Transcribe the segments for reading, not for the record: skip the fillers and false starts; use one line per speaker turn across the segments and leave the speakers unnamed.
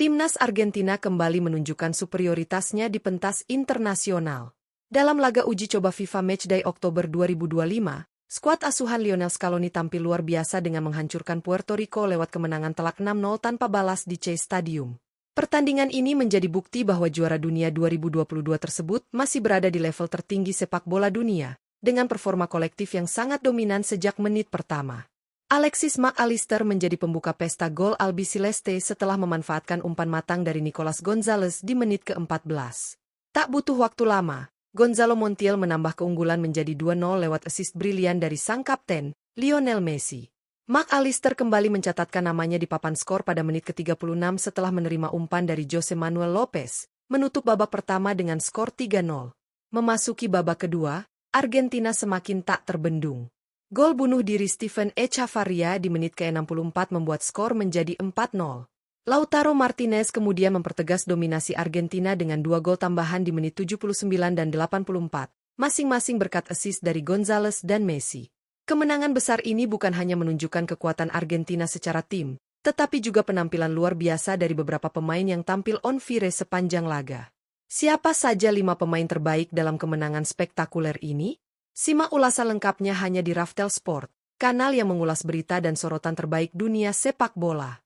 Timnas Argentina kembali menunjukkan superioritasnya di pentas internasional. Dalam laga uji coba FIFA Matchday Oktober 2025, skuad asuhan Lionel Scaloni tampil luar biasa dengan menghancurkan Puerto Rico lewat kemenangan telak 6-0 tanpa balas di Chase Stadium. Pertandingan ini menjadi bukti bahwa juara dunia 2022 tersebut masih berada di level tertinggi sepak bola dunia, dengan performa kolektif yang sangat dominan sejak menit pertama. Alexis Mac Allister menjadi pembuka pesta gol Albiceleste setelah memanfaatkan umpan matang dari Nicolas Gonzalez di menit ke-14. Tak butuh waktu lama, Gonzalo Montiel menambah keunggulan menjadi 2-0 lewat assist brilian dari sang kapten, Lionel Messi. Mac Allister kembali mencatatkan namanya di papan skor pada menit ke-36 setelah menerima umpan dari Jose Manuel Lopez, menutup babak pertama dengan skor 3-0. Memasuki babak kedua, Argentina semakin tak terbendung. Gol bunuh diri Stephen Echavarria di menit ke-64 membuat skor menjadi 4-0. Lautaro Martinez kemudian mempertegas dominasi Argentina dengan 2 gol tambahan di menit 79 dan 84, masing-masing berkat assist dari Gonzalez dan Messi. Kemenangan besar ini bukan hanya menunjukkan kekuatan Argentina secara tim, tetapi juga penampilan luar biasa dari beberapa pemain yang tampil on fire sepanjang laga. Siapa saja 5 pemain terbaik dalam kemenangan spektakuler ini? Simak ulasan lengkapnya hanya di Raftel Sport, kanal yang mengulas berita dan sorotan terbaik dunia sepak bola.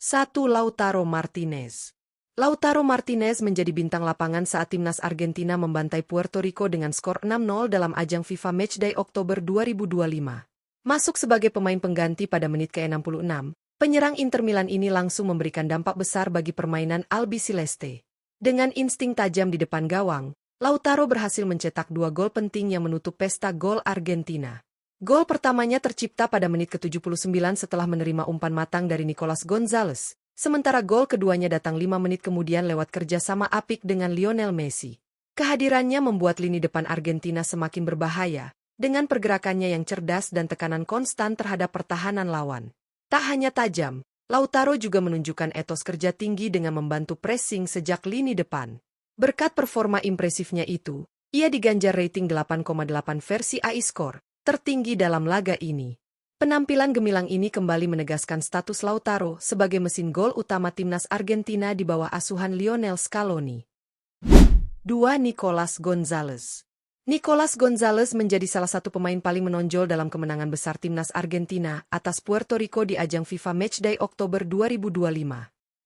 1. Lautaro Martinez. Lautaro Martinez menjadi bintang lapangan saat timnas Argentina membantai Puerto Rico dengan skor 6-0 dalam ajang FIFA Matchday Oktober 2025. Masuk sebagai pemain pengganti pada menit ke-66, penyerang Inter Milan ini langsung memberikan dampak besar bagi permainan Albiceleste. Dengan insting tajam di depan gawang, Lautaro berhasil mencetak 2 gol penting yang menutup pesta gol Argentina. Gol pertamanya tercipta pada menit ke-79 setelah menerima umpan matang dari Nicolas Gonzalez, sementara gol keduanya datang 5 menit kemudian lewat kerjasama apik dengan Lionel Messi. Kehadirannya membuat lini depan Argentina semakin berbahaya, dengan pergerakannya yang cerdas dan tekanan konstan terhadap pertahanan lawan. Tak hanya tajam, Lautaro juga menunjukkan etos kerja tinggi dengan membantu pressing sejak lini depan. Berkat performa impresifnya itu, ia diganjar rating 8,8 versi AI Score, tertinggi dalam laga ini. Penampilan gemilang ini kembali menegaskan status Lautaro sebagai mesin gol utama timnas Argentina di bawah asuhan Lionel Scaloni. 2. Nicolas Gonzalez. Nicolas Gonzalez menjadi salah satu pemain paling menonjol dalam kemenangan besar timnas Argentina atas Puerto Rico di ajang FIFA Matchday Oktober 2025.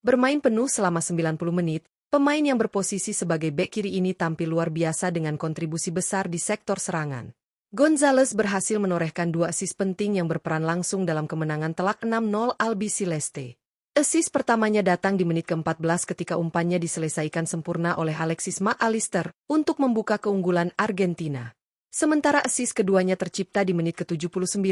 Bermain penuh selama 90 menit, pemain yang berposisi sebagai bek kiri ini tampil luar biasa dengan kontribusi besar di sektor serangan. Gonzalez berhasil menorehkan 2 assist penting yang berperan langsung dalam kemenangan telak 6-0 Albiceleste. Assist pertamanya datang di menit ke-14 ketika umpannya diselesaikan sempurna oleh Alexis Mac Allister untuk membuka keunggulan Argentina. Sementara assist keduanya tercipta di menit ke-79,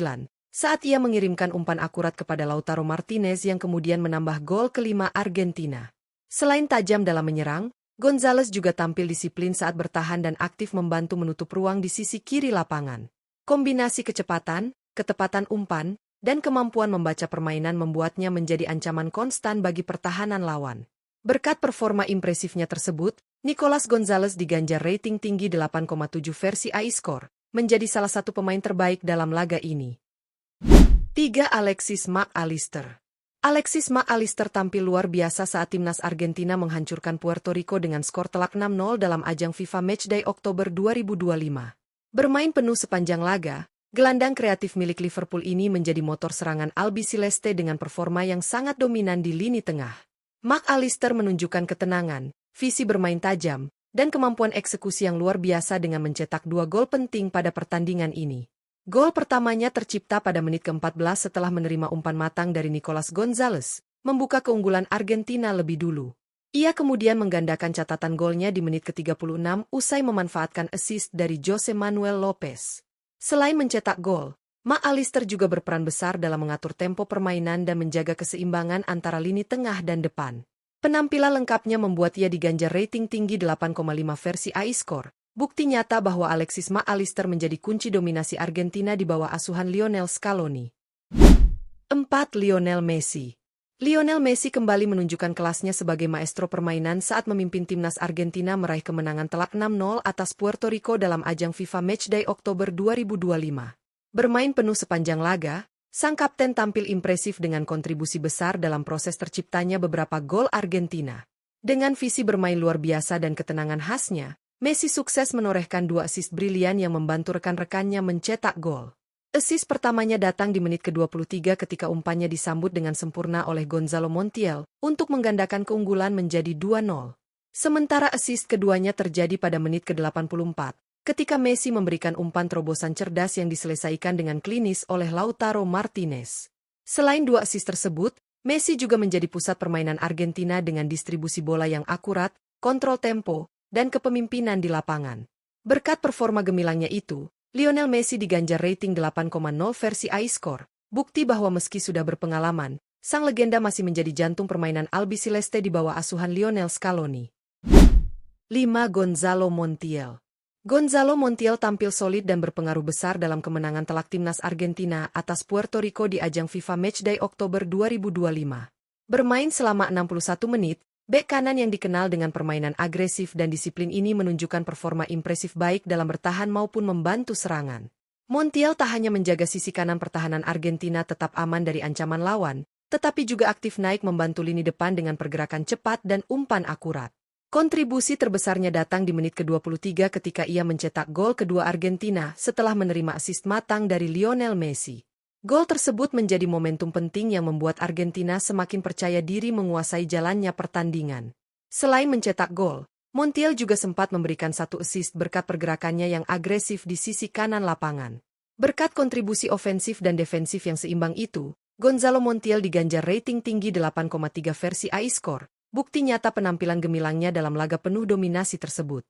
saat ia mengirimkan umpan akurat kepada Lautaro Martinez yang kemudian menambah gol kelima Argentina. Selain tajam dalam menyerang, Gonzalez juga tampil disiplin saat bertahan dan aktif membantu menutup ruang di sisi kiri lapangan. Kombinasi kecepatan, ketepatan umpan, dan kemampuan membaca permainan membuatnya menjadi ancaman konstan bagi pertahanan lawan. Berkat performa impresifnya tersebut, Nicolas Gonzalez diganjar rating tinggi 8,7 versi AI Score, menjadi salah satu pemain terbaik dalam laga ini. 3. Alexis Mac Allister. Alexis Mac Allister tampil luar biasa saat timnas Argentina menghancurkan Puerto Rico dengan skor telak 6-0 dalam ajang FIFA Matchday Oktober 2025. Bermain penuh sepanjang laga, gelandang kreatif milik Liverpool ini menjadi motor serangan Albiceleste dengan performa yang sangat dominan di lini tengah. Mac Allister menunjukkan ketenangan, visi bermain tajam, dan kemampuan eksekusi yang luar biasa dengan mencetak 2 gol penting pada pertandingan ini. Gol pertamanya tercipta pada menit ke-14 setelah menerima umpan matang dari Nicolas Gonzalez, membuka keunggulan Argentina lebih dulu. Ia kemudian menggandakan catatan golnya di menit ke-36 usai memanfaatkan assist dari Jose Manuel Lopez. Selain mencetak gol, Mac Allister juga berperan besar dalam mengatur tempo permainan dan menjaga keseimbangan antara lini tengah dan depan. Penampilan lengkapnya membuat ia diganjar rating tinggi 8,5 versi AI Score, bukti nyata bahwa Alexis Mac Allister menjadi kunci dominasi Argentina di bawah asuhan Lionel Scaloni. 4. Lionel Messi. Lionel Messi kembali menunjukkan kelasnya sebagai maestro permainan saat memimpin timnas Argentina meraih kemenangan telak 6-0 atas Puerto Rico dalam ajang FIFA Matchday Oktober 2025. Bermain penuh sepanjang laga, sang kapten tampil impresif dengan kontribusi besar dalam proses terciptanya beberapa gol Argentina. Dengan visi bermain luar biasa dan ketenangan khasnya, Messi sukses menorehkan 2 assist brilian yang membantu rekan-rekannya mencetak gol. Assist pertamanya datang di menit ke-23 ketika umpannya disambut dengan sempurna oleh Gonzalo Montiel untuk menggandakan keunggulan menjadi 2-0. Sementara assist keduanya terjadi pada menit ke-84, ketika Messi memberikan umpan terobosan cerdas yang diselesaikan dengan klinis oleh Lautaro Martinez. Selain 2 assist tersebut, Messi juga menjadi pusat permainan Argentina dengan distribusi bola yang akurat, kontrol tempo, dan kepemimpinan di lapangan. Berkat performa gemilangnya itu, Lionel Messi diganjar rating 8,0 versi iScore, bukti bahwa meski sudah berpengalaman, sang legenda masih menjadi jantung permainan Albiceleste di bawah asuhan Lionel Scaloni. 5. Gonzalo Montiel. Gonzalo Montiel tampil solid dan berpengaruh besar dalam kemenangan telak timnas Argentina atas Puerto Rico di ajang FIFA Matchday Oktober 2025. Bermain selama 61 menit, bek kanan yang dikenal dengan permainan agresif dan disiplin ini menunjukkan performa impresif baik dalam bertahan maupun membantu serangan. Montiel tak hanya menjaga sisi kanan pertahanan Argentina tetap aman dari ancaman lawan, tetapi juga aktif naik membantu lini depan dengan pergerakan cepat dan umpan akurat. Kontribusi terbesarnya datang di menit ke-23 ketika ia mencetak gol kedua Argentina setelah menerima assist matang dari Lionel Messi. Gol tersebut menjadi momentum penting yang membuat Argentina semakin percaya diri menguasai jalannya pertandingan. Selain mencetak gol, Montiel juga sempat memberikan 1 assist berkat pergerakannya yang agresif di sisi kanan lapangan. Berkat kontribusi ofensif dan defensif yang seimbang itu, Gonzalo Montiel diganjar rating tinggi 8,3 versi iScore, bukti nyata penampilan gemilangnya dalam laga penuh dominasi tersebut.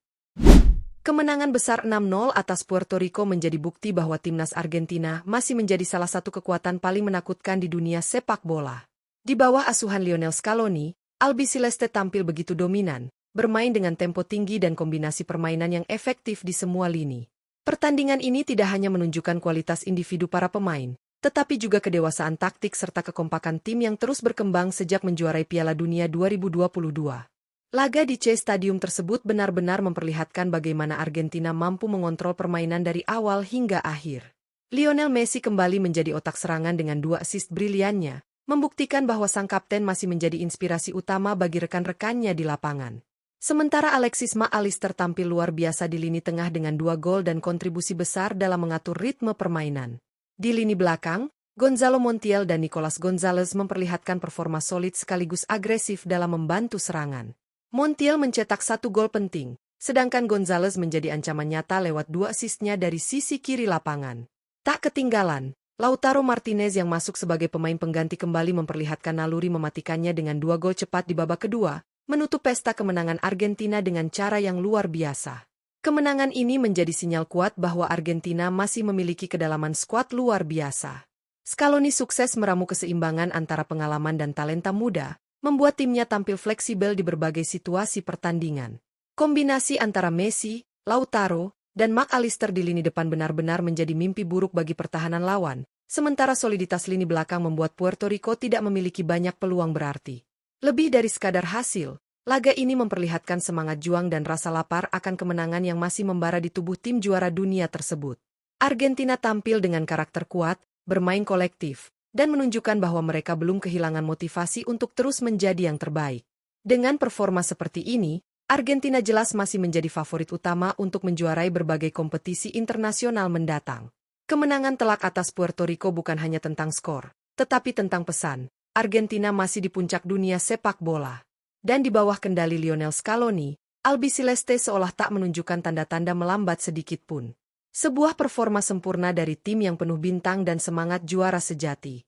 Kemenangan besar 6-0 atas Puerto Rico menjadi bukti bahwa timnas Argentina masih menjadi salah satu kekuatan paling menakutkan di dunia sepak bola. Di bawah asuhan Lionel Scaloni, Albiceleste tampil begitu dominan, bermain dengan tempo tinggi dan kombinasi permainan yang efektif di semua lini. Pertandingan ini tidak hanya menunjukkan kualitas individu para pemain, tetapi juga kedewasaan taktik serta kekompakan tim yang terus berkembang sejak menjuarai Piala Dunia 2022. Laga di C Stadium tersebut benar-benar memperlihatkan bagaimana Argentina mampu mengontrol permainan dari awal hingga akhir. Lionel Messi kembali menjadi otak serangan dengan 2 assist briliannya, membuktikan bahwa sang kapten masih menjadi inspirasi utama bagi rekan-rekannya di lapangan. Sementara Alexis Mac Allister tampil luar biasa di lini tengah dengan 2 gol dan kontribusi besar dalam mengatur ritme permainan. Di lini belakang, Gonzalo Montiel dan Nicolas Gonzalez memperlihatkan performa solid sekaligus agresif dalam membantu serangan. Montiel mencetak 1 gol penting, sedangkan Gonzalez menjadi ancaman nyata lewat 2 assistnya dari sisi kiri lapangan. Tak ketinggalan, Lautaro Martinez yang masuk sebagai pemain pengganti kembali memperlihatkan naluri mematikannya dengan 2 gol cepat di babak kedua, menutup pesta kemenangan Argentina dengan cara yang luar biasa. Kemenangan ini menjadi sinyal kuat bahwa Argentina masih memiliki kedalaman skuad luar biasa. Scaloni sukses meramu keseimbangan antara pengalaman dan talenta muda, membuat timnya tampil fleksibel di berbagai situasi pertandingan. Kombinasi antara Messi, Lautaro, dan Mac Allister di lini depan benar-benar menjadi mimpi buruk bagi pertahanan lawan, sementara soliditas lini belakang membuat Puerto Rico tidak memiliki banyak peluang berarti. Lebih dari sekadar hasil, laga ini memperlihatkan semangat juang dan rasa lapar akan kemenangan yang masih membara di tubuh tim juara dunia tersebut. Argentina tampil dengan karakter kuat, bermain kolektif, dan menunjukkan bahwa mereka belum kehilangan motivasi untuk terus menjadi yang terbaik. Dengan performa seperti ini, Argentina jelas masih menjadi favorit utama untuk menjuarai berbagai kompetisi internasional mendatang. Kemenangan telak atas Puerto Rico bukan hanya tentang skor, tetapi tentang pesan. Argentina masih di puncak dunia sepak bola. Dan di bawah kendali Lionel Scaloni, Albiceleste seolah tak menunjukkan tanda-tanda melambat sedikit pun. Sebuah performa sempurna dari tim yang penuh bintang dan semangat juara sejati.